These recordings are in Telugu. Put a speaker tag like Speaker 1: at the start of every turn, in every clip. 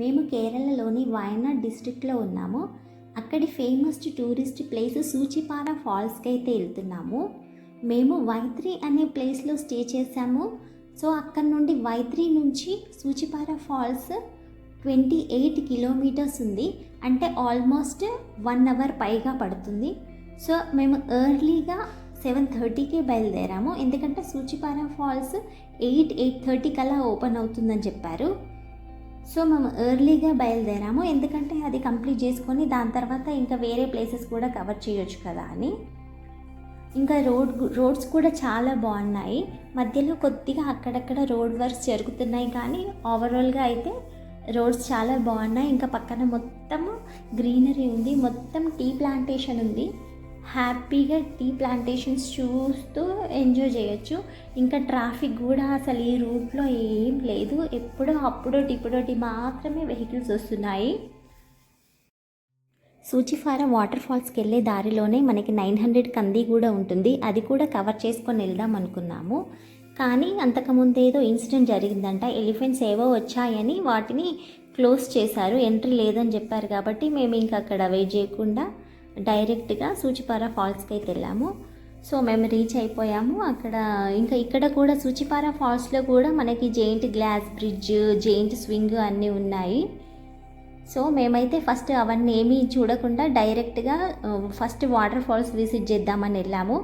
Speaker 1: మేము కేరళలోని వయనాడ్ డిస్ట్రిక్ట్లో ఉన్నాము. అక్కడి ఫేమస్ టూరిస్ట్ ప్లేస్ సూచిపార ఫాల్స్కి అయితే వెళ్తున్నాము. మేము వైత్రి అనే ప్లేస్లో స్టే చేసాము. సో అక్కడ నుండి వైత్రి నుంచి సూచిపార ఫాల్స్ 28 కిలోమీటర్స్ ఉంది. అంటే ఆల్మోస్ట్ 1 అవర్ పైగా పడుతుంది. సో మేము ఎర్లీగా 7:30కే బయలుదేరాము. ఎందుకంటే సూచిపార ఫాల్స్ 8:30 కల్లా ఓపెన్ అవుతుందని చెప్పారు. సో మేము ఎర్లీగా బయలుదేరాము, ఎందుకంటే అది కంప్లీట్ చేసుకొని దాని తర్వాత ఇంకా వేరే ప్లేసెస్ కూడా కవర్ చేయొచ్చు కదా అని. ఇంకా రోడ్స్ కూడా చాలా బాగున్నాయి. మధ్యలో కొద్దిగా అక్కడక్కడ రోడ్ వర్క్స్ జరుగుతున్నాయి, కానీ ఓవరాల్గా అయితే రోడ్స్ చాలా బాగున్నాయి. ఇంకా పక్కన మొత్తం గ్రీనరీ ఉంది, మొత్తం టీ ప్లాంటేషన్ ఉంది. హ్యాపీగా టీ ప్లాంటేషన్స్ చూస్తూ ఎంజాయ్ చేయొచ్చు. ఇంకా ట్రాఫిక్ కూడా అసలు ఈ రూట్లో ఏం లేదు. ఎప్పుడో అప్పుడోటి మాత్రమే వెహికల్స్ వస్తున్నాయి. సూచిపార వాటర్ ఫాల్స్కి వెళ్ళే దారిలోనే మనకి 900 కంది కూడా ఉంటుంది. అది కూడా కవర్ చేసుకొని వెళ్దాం అనుకున్నాము, కానీ అంతకుముందు ఏదో ఇన్సిడెంట్ జరిగిందంట. ఎలిఫెంట్స్ ఏవో వచ్చాయని వాటిని క్లోజ్ చేశారు, ఎంట్రీ లేదని చెప్పారు. కాబట్టి మేము ఇంకా అక్కడ వెయిట్ చేయకుండా డైరెక్ట్గా సూచిపార ఫాల్స్కి అయితే వెళ్ళాము. సో మేము రీచ్ అయిపోయాము అక్కడ. ఇంకా ఇక్కడ కూడా సూచిపార ఫాల్స్లో కూడా మనకి giant glass bridge, giant swing అన్నీ ఉన్నాయి. సో మేమైతే ఫస్ట్ అవన్నీ ఏమీ చూడకుండా డైరెక్ట్గా ఫస్ట్ వాటర్ ఫాల్స్ విజిట్ చేద్దామని వెళ్ళాము.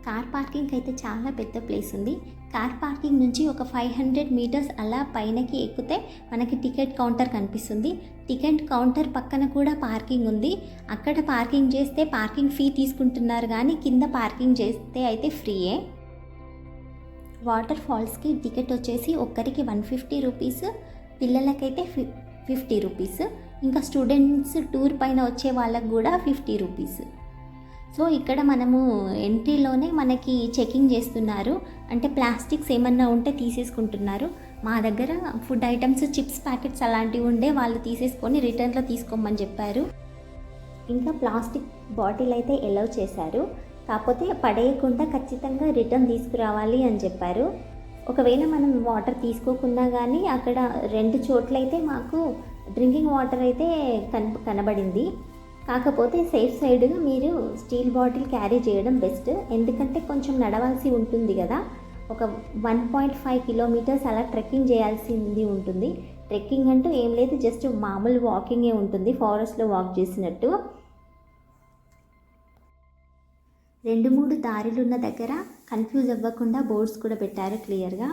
Speaker 1: కార్ పార్కింగ్ అయితే చాలా పెద్ద ప్లేస్ ఉంది. కార్ పార్కింగ్ నుంచి ఒక 500 మీటర్స్ అలా పైనకి ఎక్కితే మనకి టికెట్ కౌంటర్ కనిపిస్తుంది. టికెట్ కౌంటర్ పక్కన కూడా పార్కింగ్ ఉంది. అక్కడ పార్కింగ్ చేస్తే పార్కింగ్ ఫీ తీసుకుంటున్నారు, కానీ కింద పార్కింగ్ చేస్తే అయితే ఫ్రీయే. వాటర్ ఫాల్స్కి టికెట్ వచ్చేసి ఒక్కరికి 150 రూపీస్, పిల్లలకైతే 50 రూపీస్, ఇంకా స్టూడెంట్స్ టూర్ పైన వచ్చే వాళ్ళకు కూడా 50 రూపీస్. సో ఇక్కడ మనము ఎంట్రీలోనే మనకి చెకింగ్ చేస్తున్నారు, అంటే ప్లాస్టిక్స్ ఏమన్నా ఉంటే తీసేసుకుంటున్నారు. మా దగ్గర ఫుడ్ ఐటమ్స్, చిప్స్ ప్యాకెట్స్ అలాంటివి ఉండే వాళ్ళు తీసేసుకొని రిటర్న్లో తీసుకోమని చెప్పారు. ఇంకా ప్లాస్టిక్ బాటిల్ అయితే అలౌ చేశారు, కాకపోతే పడేయకుండా ఖచ్చితంగా రిటర్న్ తీసుకురావాలి అని చెప్పారు. ఒకవేళ మనం వాటర్ తీసుకోకుండా కానీ అక్కడ 2 చోట్లయితే మాకు డ్రింకింగ్ వాటర్ అయితే కనబడింది. కాకపోతే సేఫ్ సైడ్గా మీరు స్టీల్ బాటిల్ క్యారీ చేయడం బెస్ట్, ఎందుకంటే కొంచెం నడవాల్సి ఉంటుంది కదా. ఒక 1.5 కిలోమీటర్స్ అలా ట్రెక్కింగ్ చేయాల్సింది ఉంటుంది. ట్రెక్కింగ్ అంటూ ఏం లేదు, జస్ట్ మామూలు వాకింగే ఉంటుంది, ఫారెస్ట్లో వాక్ చేసినట్టు. 2-3 దారులున్న దగ్గర కన్ఫ్యూజ్ అవ్వకుండా బోర్డ్స్ కూడా పెట్టారు క్లియర్గా.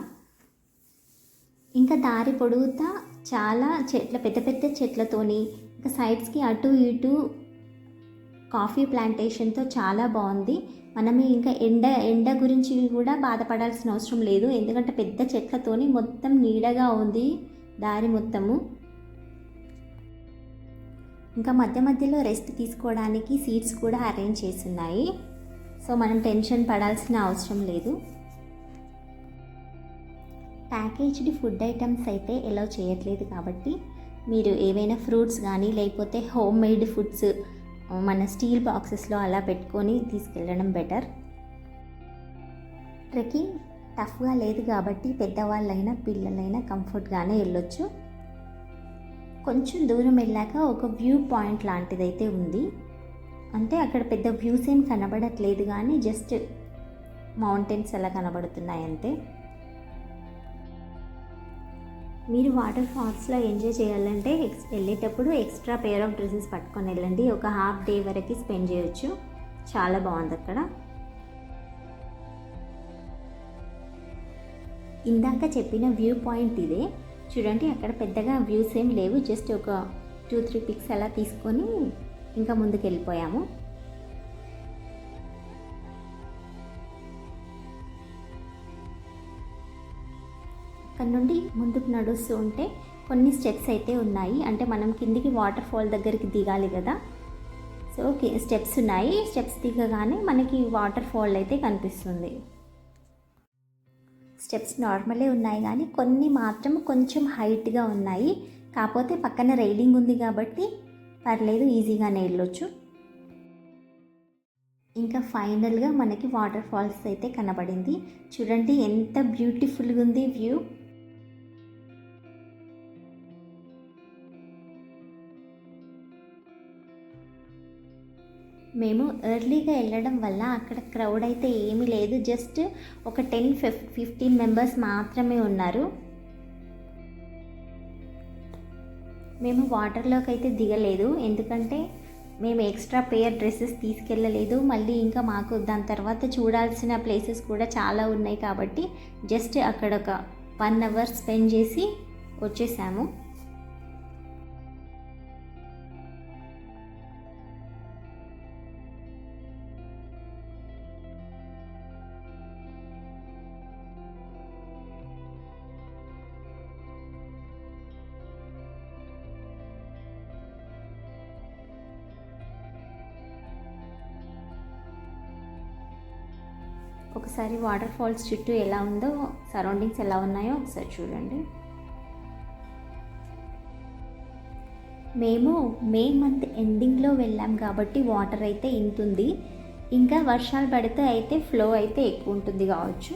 Speaker 1: ఇంకా దారి పొడుగుతా చాలా పెద్ద పెద్ద చెట్లతోని, ఇంకా సైడ్స్కి అటు ఇటు కాఫీ ప్లాంటేషన్తో చాలా బాగుంది. మనము ఇంకా ఎండ గురించి కూడా బాధపడాల్సిన అవసరం లేదు, ఎందుకంటే పెద్ద చెట్లతోని మొత్తం నీడగా ఉంది దారి మొత్తము. ఇంకా మధ్య మధ్యలో రెస్ట్ తీసుకోవడానికి సీట్స్ కూడా అరేంజ్ చేస్తున్నాయి. సో మనం టెన్షన్ పడాల్సిన అవసరం లేదు. ప్యాకేజ్డ్ ఫుడ్ ఐటమ్స్ అయితే అలౌ చేయట్లేదు, కాబట్టి మీరు ఏవైనా ఫ్రూట్స్ కానీ లేకపోతే హోమ్ మేడ్ ఫుడ్స్ మన స్టీల్ బాక్సెస్లో అలా పెట్టుకొని తీసుకెళ్ళడం బెటర్. ట్రెక్కింగ్ టఫ్గా లేదు కాబట్టి పెద్దవాళ్ళైనా పిల్లలైనా కంఫర్ట్గానే వెళ్ళొచ్చు. కొంచెం దూరం వెళ్ళాక ఒక వ్యూ పాయింట్ లాంటిదైతే ఉంది, అంటే అక్కడ పెద్ద వ్యూస్ ఏం కనబడట్లేదు, కానీ జస్ట్ మౌంటైన్స్ అలా కనబడుతున్నాయి అంతే. మీరు వాటర్ ఫాల్స్లో ఎంజాయ్ చేయాలంటే వెళ్ళేటప్పుడు ఎక్స్ట్రా పేర్ ఆఫ్ డ్రెస్సెస్ పట్టుకొని వెళ్ళండి. ఒక హాఫ్ డే వరకు స్పెండ్ చేయొచ్చు, చాలా బాగుంది అక్కడ. ఇందాక చెప్పిన వ్యూ పాయింట్ ఇదే చూడండి. అక్కడ పెద్దగా వ్యూస్ ఏం లేవు, జస్ట్ ఒక 2-3 పిక్స్ అలా తీసుకొని ఇంకా ముందుకు వెళ్ళిపోయాము. అక్కడ నుండి ముందుకు నడుస్తూ ఉంటే కొన్ని స్టెప్స్ అయితే ఉన్నాయి, అంటే మనం కిందికి వాటర్ ఫాల్ దగ్గరికి దిగాలి కదా. సో స్టెప్స్ ఉన్నాయి, స్టెప్స్ దిగగానే మనకి వాటర్ ఫాల్ అయితే కనిపిస్తుంది. స్టెప్స్ నార్మలే ఉన్నాయి, కానీ కొన్ని మాత్రం కొంచెం హైట్గా ఉన్నాయి. కాకపోతే పక్కన రైలింగ్ ఉంది కాబట్టి పర్లేదు, ఈజీగానే వెళ్ళొచ్చు. ఇంకా ఫైనల్గా మనకి వాటర్ ఫాల్స్ అయితే కనబడింది. చూడండి ఎంత బ్యూటిఫుల్గా ఉంది వ్యూ. మేము ఎర్లీగా వెళ్ళడం వల్ల అక్కడ క్రౌడ్ అయితే ఏమీ లేదు, జస్ట్ ఒక 10-15 మెంబర్స్ మాత్రమే ఉన్నారు. మేము వాటర్లోకి అయితే దిగలేదు, ఎందుకంటే మేము ఎక్స్ట్రా పేర్ డ్రెస్సెస్ తీసుకెళ్ళలేదు. మళ్ళీ ఇంకా మాకు దాని తర్వాత చూడాల్సిన ప్లేసెస్ కూడా చాలా ఉన్నాయి కాబట్టి జస్ట్ అక్కడ ఒక 1 అవర్ స్పెండ్ చేసి వచ్చేసాము. ఒకసారి వాటర్ ఫాల్స్ చుట్టూ ఎలా ఉందో, సరౌండింగ్స్ ఎలా ఉన్నాయో ఒకసారి చూడండి. మేము మే మంత్ ఎండింగ్లో వెళ్ళాం కాబట్టి వాటర్ అయితే ఇంతుంది. ఇంకా వర్షాలు పడితే అయితే ఫ్లో అయితే ఎక్కువ ఉంటుంది కావచ్చు.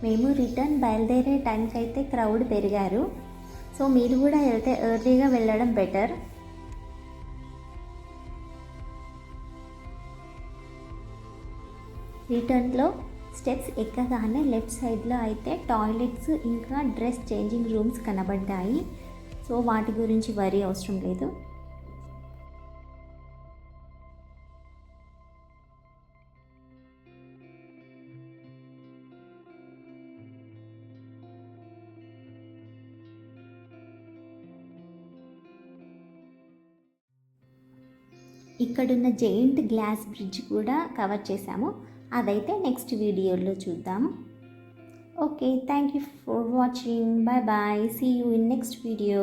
Speaker 1: మేము రిటర్న్ బయలుదేరే టైంకి అయితే క్రౌడ్ పెరిగారు. సో మీరు కూడా వెళ్తే ఎర్లీగా వెళ్ళడం బెటర్. రిటర్న్లో స్టెప్స్ ఎక్కగానే లెఫ్ట్ సైడ్లో అయితే టాయిలెట్స్ ఇంకా డ్రెస్ చేంజింగ్ రూమ్స్ కనబడ్డాయి. సో వాటి గురించి వరీ అవసరం లేదు. ఇక్కడున్న జెయింట్ గ్లాస్ బ్రిడ్జ్ కూడా కవర్ చేశాము, అదైతే నెక్స్ట్ వీడియోలో చూద్దాం. Okay, thank you for watching. Bye bye, see you in next video.